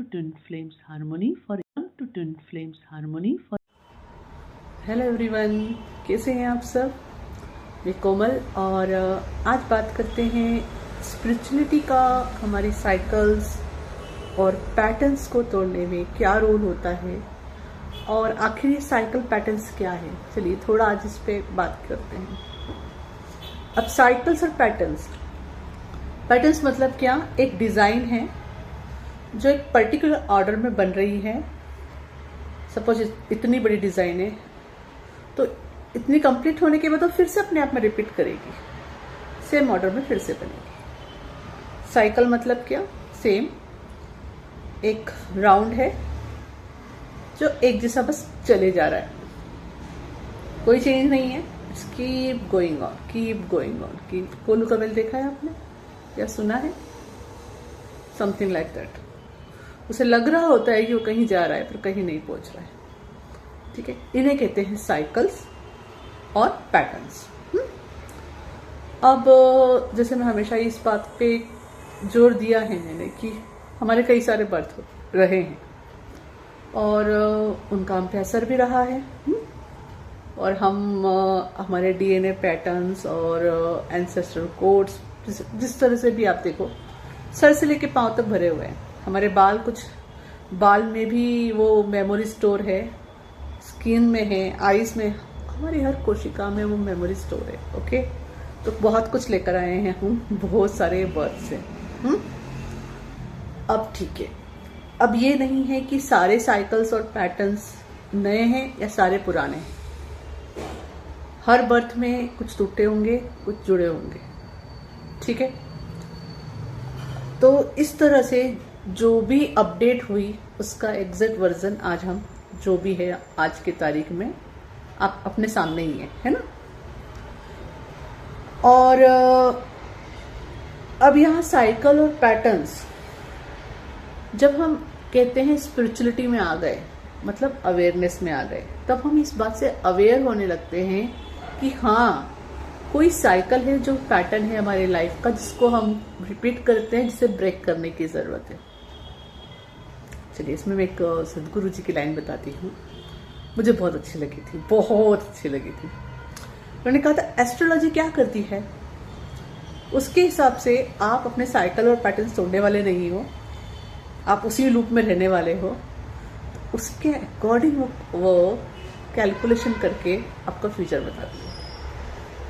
Twin Flames Harmony for hello everyone, कैसे हैं आप सब। मैं कोमल और आज बात करते हैं स्पिरिचुअलिटी का हमारी साइकिल्स और पैटर्न्स को तोड़ने में क्या रोल होता है और आखिर ये साइकिल पैटर्न्स क्या है। चलिए थोड़ा आज इस पे बात करते हैं। अब साइकिल्स और पैटर्न्स मतलब क्या, एक डिज़ाइन है जो एक पर्टिकुलर ऑर्डर में बन रही है। सपोज इतनी बड़ी डिज़ाइन है तो इतनी कंप्लीट होने के बाद तो फिर से अपने आप में रिपीट करेगी, सेम ऑर्डर में फिर से बनेगी। साइकिल मतलब क्या, सेम एक राउंड है जो एक जैसा बस चले जा रहा है, कोई चेंज नहीं है। Keep going on. कोलू का बेल देखा है आपने या सुना है, समथिंग लाइक दैट। उसे लग रहा होता है कि वो कहीं जा रहा है पर कहीं नहीं पहुंच रहा है। ठीक है, इन्हें कहते हैं साइकिल्स और पैटर्न्स। अब जैसे मैं हमेशा इस बात पे जोर दिया है मैंने कि हमारे कई सारे बर्थ रहे हैं और उनका हम पे असर भी रहा है। और हम हमारे डीएनए पैटर्न्स और एंसेस्ट्रल कोड्स जिस तरह से भी आप देखो, सर से लेके पांव तक भरे हुए हैं। हमारे बाल में भी वो मेमोरी स्टोर है, स्किन में है, आईज में, हमारी हर कोशिका में वो मेमोरी स्टोर है। ओके, तो बहुत कुछ लेकर आए हैं हम बहुत सारे बर्थ से। अब ठीक है, अब ये नहीं है कि सारे साइकिल्स और पैटर्न्स नए हैं या सारे पुराने हैं। हर बर्थ में कुछ टूटे होंगे, कुछ जुड़े होंगे। ठीक है, तो इस तरह से जो भी अपडेट हुई उसका एग्जैक्ट वर्जन आज हम जो भी है आज की तारीख में आप अपने सामने ही है ना। और अब यहाँ साइकिल और पैटर्न्स, जब हम कहते हैं स्पिरिचुअलिटी में आ गए, मतलब अवेयरनेस में आ गए, तब हम इस बात से अवेयर होने लगते हैं कि हाँ, कोई साइकिल है जो पैटर्न है हमारी लाइफ का, जिसको हम रिपीट करते हैं, जिसे ब्रेक करने की जरूरत है। चलिए, इसमें मैं एक सदगुरु जी की लाइन बताती हूँ, मुझे बहुत अच्छी लगी थी। उन्होंने कहा था, एस्ट्रोलॉजी क्या करती है, उसके हिसाब से आप अपने साइकिल और पैटर्न तोड़ने वाले नहीं हो, आप उसी लूप में रहने वाले हो। तो उसके अकॉर्डिंग वो कैलकुलेशन करके आपका फ्यूचर बताती है।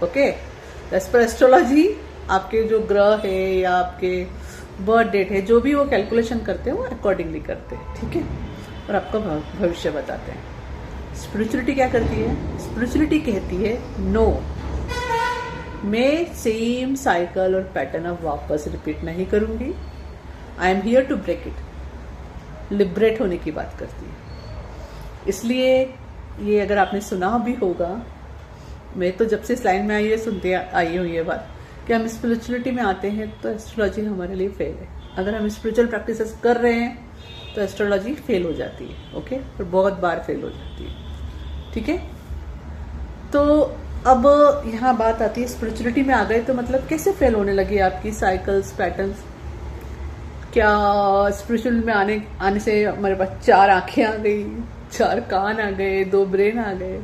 ओके, एज पर एस्ट्रोलॉजी आपके जो ग्रह है या आपके बर्थ डेट है, जो भी वो कैलकुलेशन करते हैं वो अकॉर्डिंगली करते हैं। ठीक है, और आपका भविष्य बताते हैं। स्पिरिचुअलिटी क्या करती है, स्पिरिचुअलिटी कहती है नो, मैं सेम साइकिल और पैटर्न अब वापस रिपीट नहीं करूंगी। I am here to break it. Liberate होने की बात करती है। इसलिए ये अगर आपने सुना भी होगा, मैं तो जब से इस लाइन में आई है सुनते आई हूँ ये बात, कि हम स्पिरिचुअलिटी में आते हैं तो एस्ट्रोलॉजी हमारे लिए फेल है। अगर हम स्पिरिचुअल प्रैक्टिसेस कर रहे हैं तो एस्ट्रोलॉजी फेल हो जाती है। ओके, और बहुत बार फेल हो जाती है। ठीक है, तो अब यहाँ बात आती है, स्पिरिचुअलिटी में आ गए तो मतलब कैसे फेल होने लगी आपकी साइकिल्स, पैटर्न्स। क्या स्पिरिचुअल में आने से हमारे पास 4 आंखें आ गई, 4 कान आ गए, 2 ब्रेन आ गए?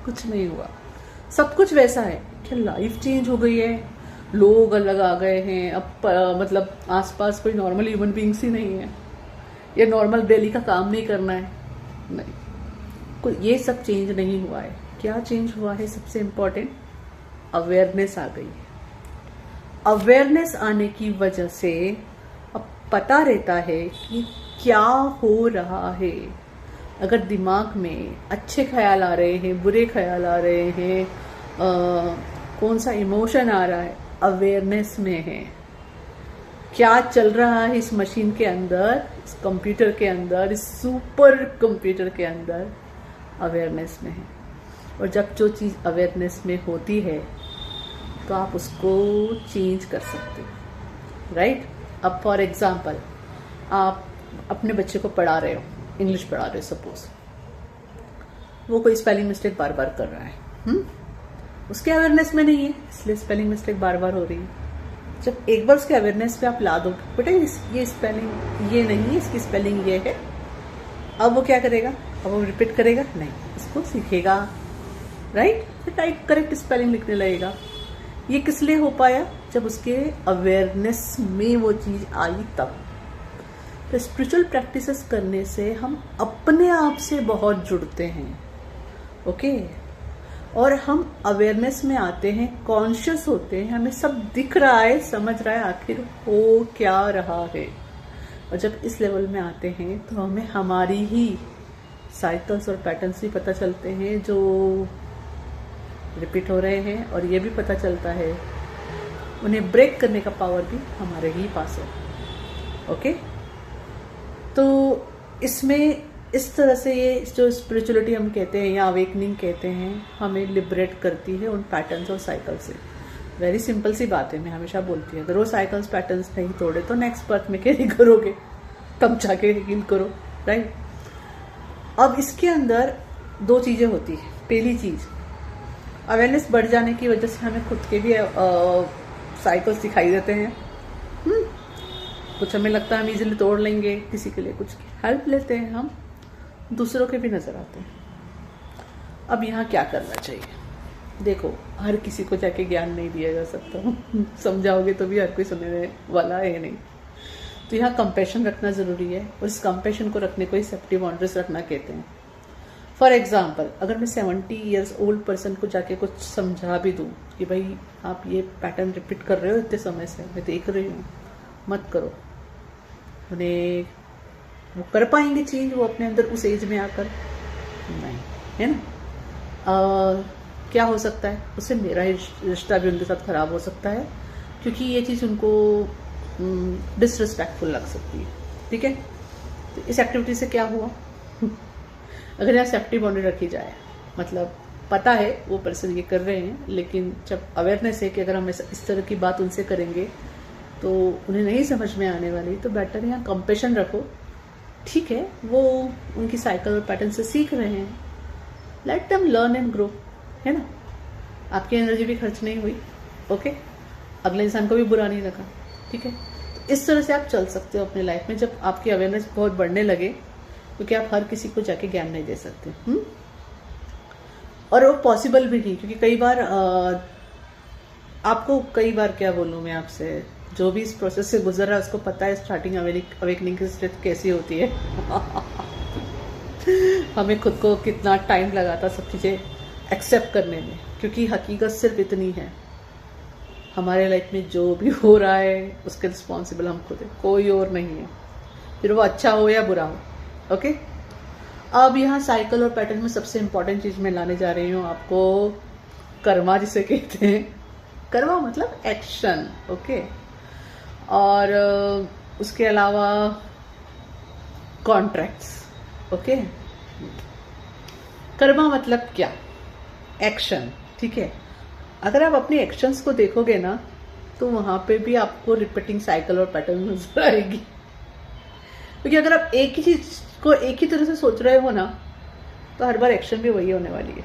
कुछ नहीं हुआ, सब कुछ वैसा है। क्या लाइफ चेंज हो गई है, लोग अलग आ गए हैं, अब मतलब आसपास कोई नॉर्मल ह्यूमन बीइंग्स ही नहीं है, या नॉर्मल डेली का काम नहीं करना है? नहीं, कोई ये सब चेंज नहीं हुआ है। क्या चेंज हुआ है, सबसे इम्पोर्टेंट अवेयरनेस आ गई है। अवेयरनेस आने की वजह से अब पता रहता है कि क्या हो रहा है। अगर दिमाग में अच्छे ख्याल आ रहे हैं, बुरे ख्याल आ रहे हैं, कौन सा इमोशन आ रहा है, अवेयरनेस में है। क्या चल रहा है इस मशीन के अंदर, इस कंप्यूटर के अंदर, इस सुपर कंप्यूटर के अंदर, अवेयरनेस में है। और जब जो चीज़ अवेयरनेस में होती है तो आप उसको चेंज कर सकते हो। राइट, अब फॉर एग्जाम्पल आप अपने बच्चे को पढ़ा रहे हो, इंग्लिश पढ़ा रहे हो, सपोज वो कोई स्पेलिंग मिस्टेक बार बार कर रहा है, उसके अवेयरनेस में नहीं है, इसलिए स्पेलिंग मिस्टेक बार बार हो रही है। जब एक बार उसके अवेयरनेस पे आप ला दो, बेटा ये स्पेलिंग ये नहीं है, इसकी स्पेलिंग ये है, अब वो क्या करेगा? अब वो रिपीट करेगा नहीं, उसको सीखेगा, राइट? फिर करेक्ट स्पेलिंग लिखने लगेगा। ये किस लिए हो पाया? जब उसके अवेयरनेस में वो चीज आई तब। तो स्पिरिचुअल प्रैक्टिसेस करने से हम अपने आप से बहुत जुड़ते हैं, ओके? और हम अवेयरनेस में आते हैं, कॉन्शियस होते हैं, हमें सब दिख रहा है, समझ रहा है आखिर हो क्या रहा है। और जब इस लेवल में आते हैं तो हमें हमारी ही साइकिल्स और पैटर्न्स भी पता चलते हैं जो रिपीट हो रहे हैं, और ये भी पता चलता है उन्हें ब्रेक करने का पावर भी हमारे ही पास है, ओके? तो इसमें इस तरह से ये जो स्पिरिचुअलिटी हम कहते हैं या अवेकनिंग कहते हैं, हमें लिबरेट करती है उन पैटर्न्स और साइकिल से। वेरी सिंपल सी बात है, मैं हमेशा बोलती हूँ, अगर वो साइकिल्स पैटर्न्स नहीं तोड़े तो नेक्स्ट बर्थ में कैरी करोगे, तब जाके हील करो, राइट? अब इसके अंदर दो चीजें होती है। पहली चीज, अवेयरनेस बढ़ जाने की वजह से हमें खुद के भी साइकिल्स दिखाई देते हैं। कुछ हमें लगता है हम इजीली तोड़ लेंगे, किसी के लिए कुछ हेल्प लेते हैं, हम दूसरों के भी नजर आते हैं। अब यहाँ क्या करना चाहिए? देखो, हर किसी को जाके ज्ञान नहीं दिया जा सकता समझाओगे तो भी हर कोई सुनने वाला है नहीं। तो यहाँ कंपैशन रखना जरूरी है, और इस कंपैशन को रखने को ही सेफ्टी बाउंड्रीज रखना कहते हैं। फॉर एग्जाम्पल, अगर मैं 70 ईयर्स ओल्ड पर्सन को जाके कुछ समझा भी दूं कि भाई आप ये पैटर्न रिपीट कर रहे हो इतने समय से, मैं देख रही हूँ, मत करो, उन्हें वो कर पाएंगे चेंज वो अपने अंदर उस एज में आकर? नहीं, है ना? क्या हो सकता है? उससे मेरा रिश्ता भी उनके साथ खराब हो सकता है, क्योंकि ये चीज़ उनको डिसरिस्पेक्टफुल लग सकती है, ठीक है? तो इस एक्टिविटी से क्या हुआ? अगर यहाँ सेफ्टी बाउंड्री रखी जाए, मतलब पता है वो पर्सन ये कर रहे हैं, लेकिन जब अवेयरनेस है कि अगर हम इस तरह की बात उनसे करेंगे तो उन्हें नहीं समझ में आने वाली, तो बेटर यहाँ कंपेशन रखो। ठीक है, वो उनकी साइकिल और पैटर्न से सीख रहे हैं, let them learn and grow, है ना? आपकी एनर्जी भी खर्च नहीं हुई, ओके? अगले इंसान को भी बुरा नहीं लगा, ठीक है? तो इस तरह से आप चल सकते हो अपनी लाइफ में, जब आपकी अवेयरनेस बहुत बढ़ने लगे, क्योंकि आप हर किसी को जाके ज्ञान नहीं दे सकते। और वो पॉसिबल भी नहीं, क्योंकि कई बार आपको क्या बोलूं मैं आपसे, जो भी इस प्रोसेस से गुजर रहा है उसको पता है स्टार्टिंग अवेकनिंग की स्टेट कैसी होती है हमें खुद को कितना टाइम लगा था सब चीज़ें एक्सेप्ट करने में, क्योंकि हकीकत सिर्फ इतनी है, हमारे लाइफ में जो भी हो रहा है उसके रिस्पॉन्सिबल हम खुद है, कोई और नहीं है, फिर वो अच्छा हो या बुरा हो, ओके? अब यहाँ साइकिल और पैटर्न में सबसे इंपॉर्टेंट चीज मैं लाने जा रही हूँ आपको, कर्मा जिसे कहते हैं। कर्मा मतलब एक्शन, ओके? और उसके अलावा कॉन्ट्रैक्ट्स, ओके? कर्मा मतलब क्या? एक्शन, ठीक है? अगर आप अपनी एक्शंस को देखोगे ना, तो वहां पे भी आपको रिपीटिंग साइकिल और पैटर्न नजर आएगी, क्योंकि अगर आप एक ही चीज को एक ही तरह से सोच रहे हो ना, तो हर बार एक्शन भी वही होने वाली है।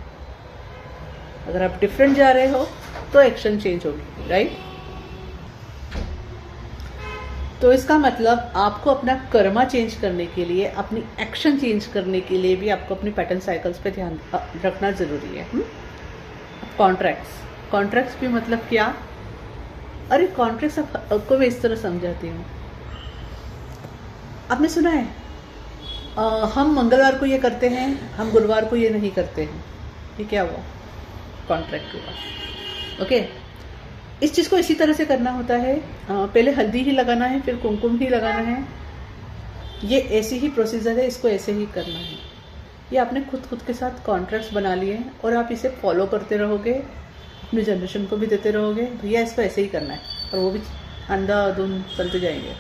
अगर आप डिफरेंट जा रहे हो तो एक्शन चेंज होगी, राइट? तो इसका मतलब आपको अपना कर्मा चेंज करने के लिए, अपनी एक्शन चेंज करने के लिए भी आपको अपनी पैटर्न साइकिल्स पे ध्यान रखना जरूरी है। कॉन्ट्रैक्ट्स भी मतलब क्या? अरे कॉन्ट्रैक्ट्स आपको मैं इस तरह समझाती हूँ, आपने सुना है हम मंगलवार को ये करते हैं, हम गुरुवार को ये नहीं करते हैं, ये क्या हुआ? कॉन्ट्रैक्ट हुआ, ओके? इस चीज को इसी तरह से करना होता है, पहले हल्दी ही लगाना है, फिर कुमकुम ही लगाना है, ये ऐसी ही प्रोसीजर है, इसको ऐसे ही करना है। ये आपने खुद के साथ कॉन्ट्रैक्ट्स बना लिए हैं, और आप इसे फॉलो करते रहोगे, अपनी जनरेशन को भी देते रहोगे, भैया इसको ऐसे ही करना है, और वो भी अंधाधुंध चलते जाएंगे,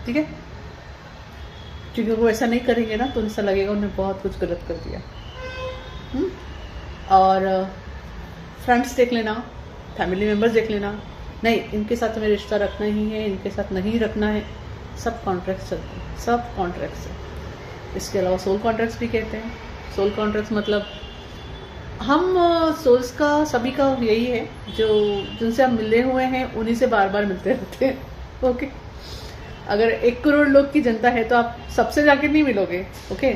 ठीक है? क्योंकि वो ऐसा नहीं करेंगे ना, तो उनसे लगेगा उन्हें बहुत कुछ गलत कर दिया। और फ्रेंड्स देख लेना, फैमिली मेंबर्स देख लेना, नहीं इनके साथ हमें रिश्ता रखना ही है, इनके साथ नहीं रखना है, सब कॉन्ट्रैक्ट्स चलते हैं, सब कॉन्ट्रैक्ट्स है। इसके अलावा सोल कॉन्ट्रैक्ट्स भी कहते हैं। सोल कॉन्ट्रैक्ट्स मतलब हम सोल्स का सभी का यही है, जो जिनसे हम मिले हुए हैं उन्हीं से बार बार मिलते रहते हैं। ओके, अगर 1 करोड़ लोग की जनता है तो आप सबसे जाके नहीं मिलोगे। ओके,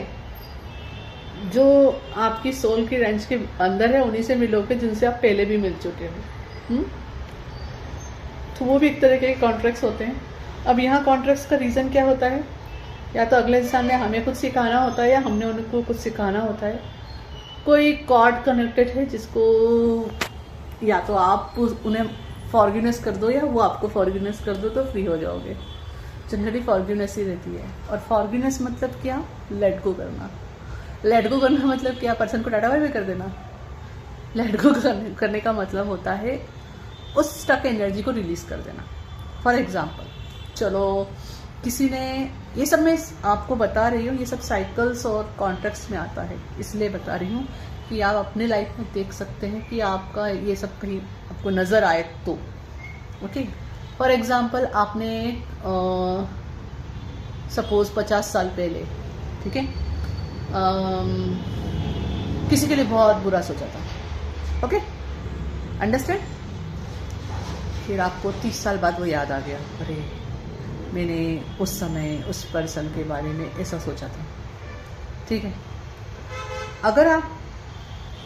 जो आपकी सोल की रेंज के अंदर है उन्हीं से मिलोगे जिनसे आप पहले भी मिल चुके हो। तो वो भी एक तरह के कॉन्ट्रैक्ट्स होते हैं। अब यहाँ कॉन्ट्रैक्ट्स का रीज़न क्या होता है? या तो अगले इंसान ने हमें कुछ सिखाना होता है या हमने उनको कुछ सिखाना होता है। कोई कॉर्ड कनेक्टेड है जिसको या तो आप उन्हें फॉरगिवनेस कर दो या वो आपको फॉरगिवनेस कर दो तो फ्री हो जाओगे। जनरली फॉरगिवनेस ही रहती है। और फॉरगिवनेस मतलब क्या? लेट गो करना। लेट गो करना मतलब क्या? पर्सन को टाटा बाय बाय कर देना। लेट गो करने का मतलब होता है उस स्टक एनर्जी को रिलीज कर देना। फॉर एग्जाम्पल, चलो किसी ने, ये सब मैं आपको बता रही हूँ, ये सब साइकिल्स और कॉन्ट्रैक्ट्स में आता है, इसलिए बता रही हूँ कि आप अपने लाइफ में देख सकते हैं कि आपका ये सब कहीं आपको नज़र आए तो। ओके, फॉर एग्जाम्पल आपने सपोज 50 साल पहले, ठीक है, किसी के लिए बहुत बुरा सोचा था। Okay, understand? फिर आपको 30 साल बाद वो याद आ गया, अरे मैंने उस समय उस पर्सन के बारे में ऐसा सोचा था। ठीक है, अगर आप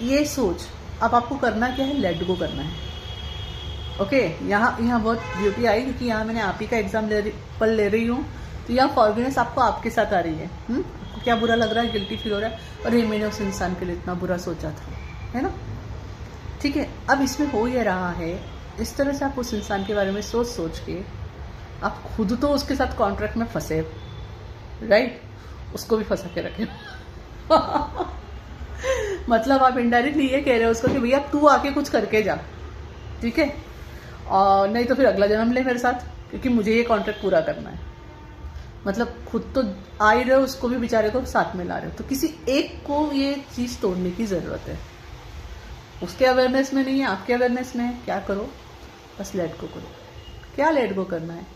ये सोच, अब आपको करना क्या है? लेट गो करना है। ओके, यहाँ बहुत ब्यूटी आई क्योंकि यहाँ मैंने आप ही का एग्जाम ले रही हूँ, तो यहाँ फॉरगिवनेस आपको आपके साथ आ रही है। आपको क्या बुरा लग रहा है? गिल्टी फील हो रहा है, अरे मैंने उस इंसान के लिए इतना बुरा सोचा था, है ना? ठीक है, अब इसमें हो ये रहा है, इस तरह से आप उस इंसान के बारे में सोच के आप खुद तो उसके साथ कॉन्ट्रैक्ट में फंसे, राइट? उसको भी फंसा के रखे। मतलब आप इनडायरेक्टली ये कह रहे हो उसको कि भैया तू आके कुछ करके जा, ठीक है, और नहीं तो फिर अगला जन्म ले मेरे साथ, क्योंकि मुझे ये कॉन्ट्रैक्ट पूरा करना है। मतलब खुद तो आ ही रहे हो, उसको भी बेचारे को साथ में ला रहे हो, तो किसी एक को ये चीज़ तोड़ने की ज़रूरत है। उसके अवेयरनेस में नहीं है, आपके अवेयरनेस में है। क्या करो? बस लेट गो करो। क्या लेट गो करना है?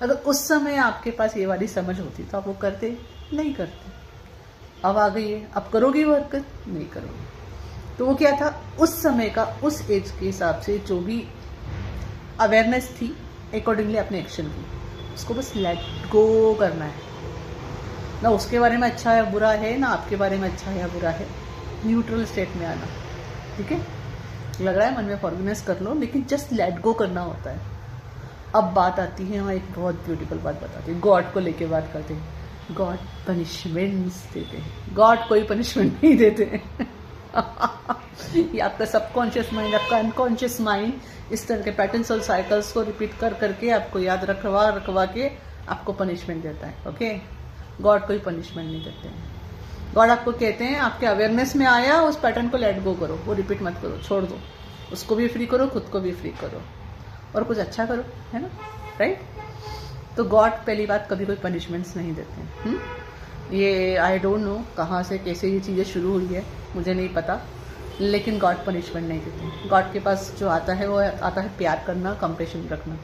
अगर उस समय आपके पास ये वाली समझ होती तो आप वो करते नहीं करते। अब आ गई है, अब करोगे वो हरकत? नहीं करोगे। तो वो क्या था? उस समय का, उस एज के हिसाब से जो भी अवेयरनेस थी, अकॉर्डिंगली अपने एक्शन की, उसको बस लेट गो करना है। ना उसके बारे में अच्छा या बुरा है, ना आपके बारे में अच्छा या बुरा है, न्यूट्रल स्टेट में आना। ठीक है, लग रहा है मन में फॉरगिवनेस कर लो, लेकिन जस्ट लेट गो करना होता है। अब बात आती है, हम एक बहुत ब्यूटीफुल बात बताते हैं, गॉड को लेके बात करते हैं। गॉड पनिशमेंट्स देते हैं, गॉड कोई पनिशमेंट नहीं देते हैं। ये आपका सबकॉन्शियस माइंड, आपका अनकॉन्शियस माइंड इस तरह के पैटर्न्स और साइकिल्स को रिपीट कर करके आपको याद रखवा के आपको पनिशमेंट देता है। ओके, गॉड कोई पनिशमेंट नहीं देते हैं। गॉड आपको कहते हैं, आपके अवेयरनेस में आया, उस पैटर्न को लेट गो करो, वो रिपीट मत करो, छोड़ दो। उसको भी फ्री करो, खुद को भी फ्री करो, और कुछ अच्छा करो, है ना? राइट? तो गॉड पहली बात कभी कोई पनिशमेंट्स नहीं देते हैं। ये आई डोंट नो कहाँ से कैसे ये चीज़ें शुरू हुई है, मुझे नहीं पता, लेकिन गॉड पनिशमेंट नहीं देते। गॉड के पास जो आता है वो आता है प्यार करना, कंपेशन रखना।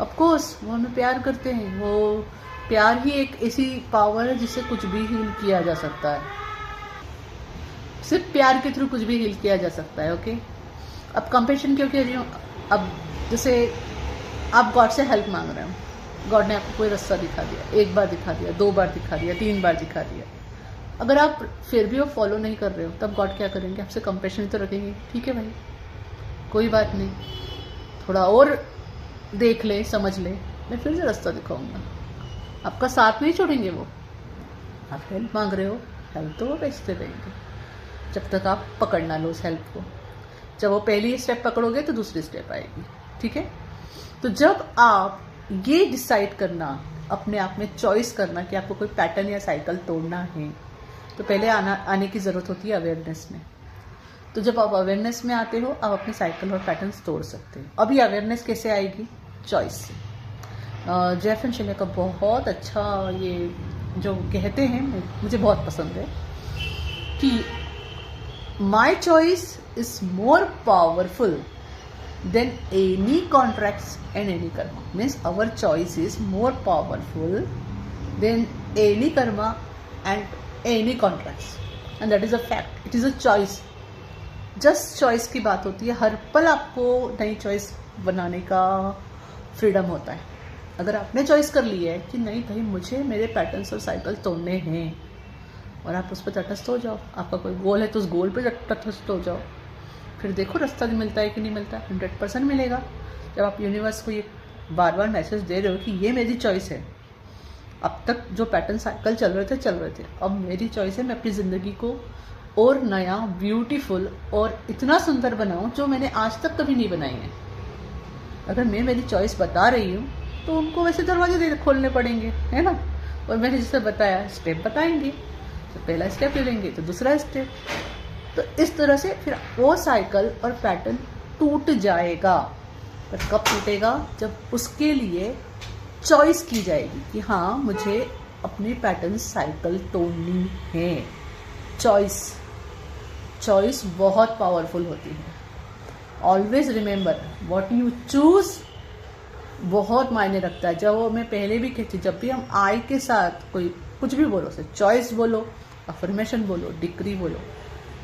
ऑफकोर्स वो हमें प्यार करते हैं, वो प्यार ही एक ऐसी पावर है जिससे कुछ भी हील किया जा सकता है। सिर्फ प्यार के थ्रू कुछ भी हील किया जा सकता है। ओके, अब कंपेशन क्यों कह रही हूँ? अब जैसे आप गॉड से हेल्प मांग रहे हो, गॉड ने आपको कोई रास्ता दिखा दिया, 1 बार दिखा दिया, 2 बार दिखा दिया, 3 बार दिखा दिया। अगर आप फिर भी वो फॉलो नहीं कर रहे हो, तब गॉड क्या करेंगे? आपसे कंपेशन तो रखेंगे, ठीक है भाई कोई बात नहीं, थोड़ा और देख ले, समझ ले, मैं फिर से रास्ता दिखाऊंगा। आपका साथ नहीं छोड़ेंगे वो। आप हेल्प मांग रहे हो, हेल्प तो वो भेजते रहेंगे जब तक आप पकड़ ना लो उस हेल्प को। जब वो पहली स्टेप पकड़ोगे तो दूसरी स्टेप आएगी। ठीक है, तो जब आप ये डिसाइड करना, अपने आप में चॉइस करना कि आपको कोई पैटर्न या साइकिल तोड़ना है, तो पहले आने की ज़रूरत होती है अवेयरनेस में। तो जब आप अवेयरनेस में आते हो, आप अपने साइकिल और पैटर्न्स तोड़ सकते हो। अभी अवेयरनेस कैसे आएगी? चॉइस से। जेफ एंड शेले का बहुत अच्छा ये जो कहते हैं, मुझे बहुत पसंद है कि my choice is more powerful than any contracts and any karma. Means our choice is more powerful than any karma and any contracts, and that is a fact, it is a choice. Just choice की बात होती है, हर पल आपको नई choice बनाने का freedom होता है। अगर आपने चॉइस कर ली है कि नहीं भाई मुझे मेरे पैटर्न्स और साइकिल तोड़ने हैं, और आप उस पर तटस्थ हो जाओ, आपका कोई गोल है तो उस गोल पे तटस्थ हो जाओ, फिर देखो रास्ता मिलता है कि नहीं मिलता। 100% मिलेगा। जब आप यूनिवर्स को ये बार बार मैसेज दे रहे हो कि ये मेरी चॉइस है, अब तक जो पैटर्न साइकिल चल रहे थे, अब मेरी चॉइस है मैं अपनी ज़िंदगी को और नया, ब्यूटीफुल और इतना सुंदर बनाऊं जो मैंने आज तक कभी नहीं बनाई है। अगर मैं मेरी चॉइस बता रही हूँ तो उनको वैसे दरवाजे खोलने पड़ेंगे, है ना। और मैंने जैसे बताया स्टेप बताएंगे, तो पहला स्टेप ले लेंगे तो दूसरा स्टेप, तो इस तरह से फिर वो साइकिल और पैटर्न टूट जाएगा। पर कब टूटेगा? जब उसके लिए चॉइस की जाएगी कि हाँ मुझे अपनी पैटर्न साइकिल तोड़नी है। चॉइस बहुत पावरफुल होती है। Always remember what you choose बहुत मायने रखता है। जब मैं पहले भी कहती, जब भी हम आई के साथ कोई कुछ भी बोलो, चॉइस बोलो, अफर्मेशन बोलो, डिक्री बोलो,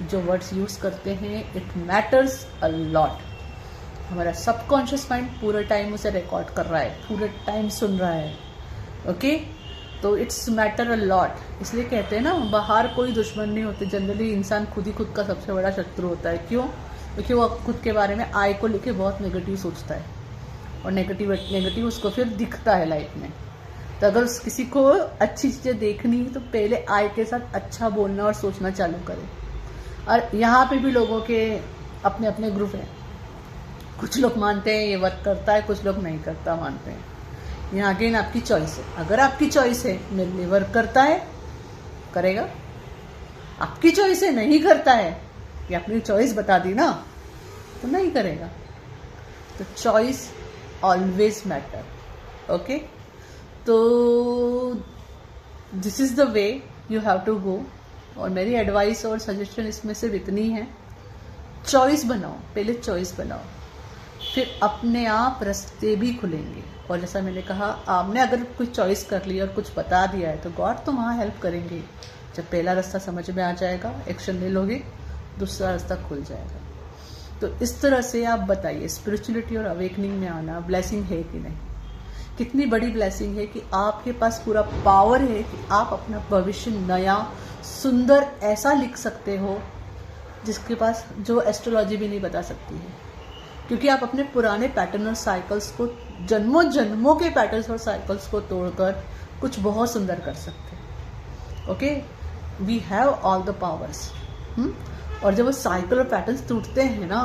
जो वर्ड्स यूज करते हैं इट मैटर्स अ लॉट। हमारा सबकॉन्शियस माइंड पूरे टाइम उसे रिकॉर्ड कर रहा है, पूरे टाइम सुन रहा है। ओके, तो इट्स मैटर अ लॉट। इसलिए कहते हैं ना बाहर कोई दुश्मन नहीं होते, जनरली इंसान खुद ही खुद का सबसे बड़ा शत्रु होता है। क्यों? क्योंकि वो खुद के बारे में आई को लेके बहुत नेगेटिव सोचता है, और नेगेटिव उसको फिर दिखता है लाइफ में। तो अगर किसी को अच्छी चीज़ें देखनी तो पहले आई के साथ अच्छा बोलना और सोचना चालू करें। और यहाँ पे भी लोगों के अपने अपने ग्रुप हैं। कुछ लोग मानते हैं ये वर्क करता है, कुछ लोग नहीं करता मानते हैं। यहाँ अगेन आपकी चॉइस है। अगर आपकी चॉइस है मेरे लिए वर्क करता है, करेगा। आपकी चॉइस है नहीं करता है, ये अपनी चॉइस बता दी ना, तो नहीं करेगा। तो चॉइस ऑलवेज मैटर। ओके, तो this is the way you have to go. और मेरी एडवाइस और सजेशन इसमें सिर्फ इतनी है, चॉइस बनाओ, पहले चॉइस बनाओ, फिर अपने आप रास्ते भी खुलेंगे। और जैसा मैंने कहा, आपने अगर कुछ चॉइस कर ली और कुछ बता दिया है तो गॉड तो वहाँ हेल्प करेंगे। जब पहला रास्ता समझ में आ जाएगा, एक्शन ले लोगे, दूसरा रास्ता खुल जाएगा। तो इस तरह से आप बताइए, स्पिरिचुअलिटी और अवेकनिंग में आना ब्लेसिंग है कि नहीं? कितनी बड़ी ब्लेसिंग है कि आपके पास पूरा पावर है कि आप अपना भविष्य नया, सुंदर ऐसा लिख सकते हो जिसके पास जो एस्ट्रोलॉजी भी नहीं बता सकती है। क्योंकि आप अपने पुराने पैटर्न और साइकिल्स को, जन्मों जन्मों के पैटर्न्स और साइकिल्स को तोड़कर कुछ बहुत सुंदर कर सकते हैं। Okay, we have all the powers. और जब वो साइकिल और पैटर्न्स टूटते हैं ना,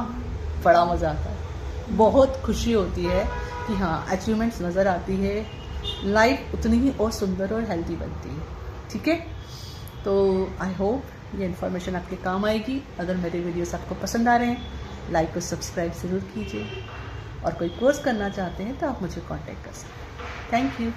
बड़ा मजा आता है, बहुत खुशी होती है कि हाँ अचीवमेंट्स नज़र आती है, लाइफ उतनी ही और सुंदर और हेल्दी बनती है। ठीक है, तो आई होप ये इन्फॉर्मेशन आपके काम आएगी। अगर मेरे वीडियोस आपको पसंद आ रहे हैं, लाइक और सब्सक्राइब ज़रूर कीजिए। और कोई कोर्स करना चाहते हैं तो आप मुझे कांटेक्ट कर सकते हैं। Thank you.